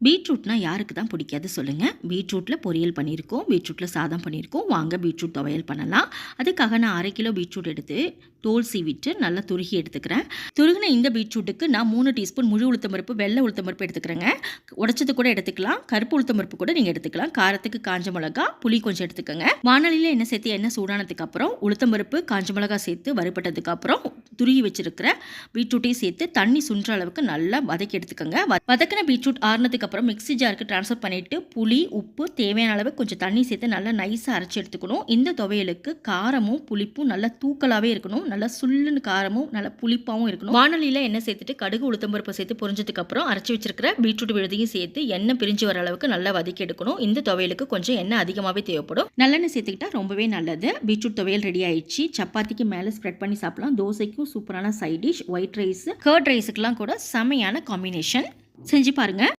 பீட்ரூட்னா யாருக்கு தான் பிடிக்காது சொல்லுங்கள். பீட்ரூட்டில் பொரியல் பண்ணியிருக்கோம், பீட்ரூட்டில் சாதம் பண்ணியிருக்கோம். வாங்க பீட்ரூட் துவையல் பண்ணலாம். அதுக்காக நான் 1/2 கிலோ பீட்ரூட் எடுத்து தோல் சீவிட்டு நல்லா துருகி எடுத்துக்கிறேன். துருகின இந்த பீட்ரூட்டுக்கு நான் 3 டீஸ்பூன் முழு உளுத்தம்பருப்பு, வெள்ளை உளுத்தம்பருப்பு எடுத்துக்கிறேங்க. உடைச்சது கூட எடுத்துக்கலாம், கருப்பு உளுத்தம்பருப்பு கூட நீங்கள் எடுத்துக்கலாம். காரத்துக்கு காஞ்ச மிளகா, புளி கொஞ்சம் எடுத்துக்கோங்க. வானலியில் எண்ணெய் சேர்த்து எண்ணெய் சூடானதுக்கு அப்புறம் உளுத்தம்பருப்பு, காஞ்ச மிளகா சேர்த்து வறுபட்டதுக்கு அப்புறம் துருகி வச்சிருக்கிற பீட்ரூட்டையும் சேர்த்து தண்ணி சுன்ற அளவுக்கு நல்லா வதக்கி எடுத்துக்கோங்க. வதக்கின பீட்ரூட் ஆறுனதுக்கு அப்புறம் மிக்ஸி ஜாருக்கு ட்ரான்ஸ்ஃபர் பண்ணிவிட்டு புளி, உப்பு, தேவையான அளவு கொஞ்சம் தண்ணி சேர்த்து நல்லா நைஸாக அரைச்சி எடுத்துக்கணும். இந்த துவையலுக்கு காரமும் புளிப்பும் நல்லா தூக்கலாகவே இருக்கணும். நல்லா சுள்ளுன்னு காரமும் நல்லா புளிப்பாகவும் இருக்கணும். வானலியில் எண்ணெய் சேர்த்துட்டு கடுகு உளுத்தம்பருப்பு சேர்த்து பொரிஞ்சதுக்கு அப்புறம் அரைச்சி வச்சிருக்கிற பீட்ரூட் விழுதையும் சேர்த்து எண்ணெய் பிரிஞ்சு வர அளவுக்கு நல்லா வதக்கி எடுக்கணும். இந்த துவையலுக்கு கொஞ்சம் எண்ணெய் அதிகமாகவே தேவைப்படும். நல்லெண்ணெய் சேர்த்துக்கிட்டா ரொம்பவே நல்லது. பீட்ரூட் துவையல் ரெடி ஆயிடுச்சு. சப்பாத்திக்கு மேலே ஸ்ப்ரெட் பண்ணி சாப்பிடலாம். தோசைக்கும் சூப்பரான side dish. White rice, curd ரைஸுக்கெல்லாம் கூட செமையான காம்பினேஷன். செஞ்சு பாருங்கள்.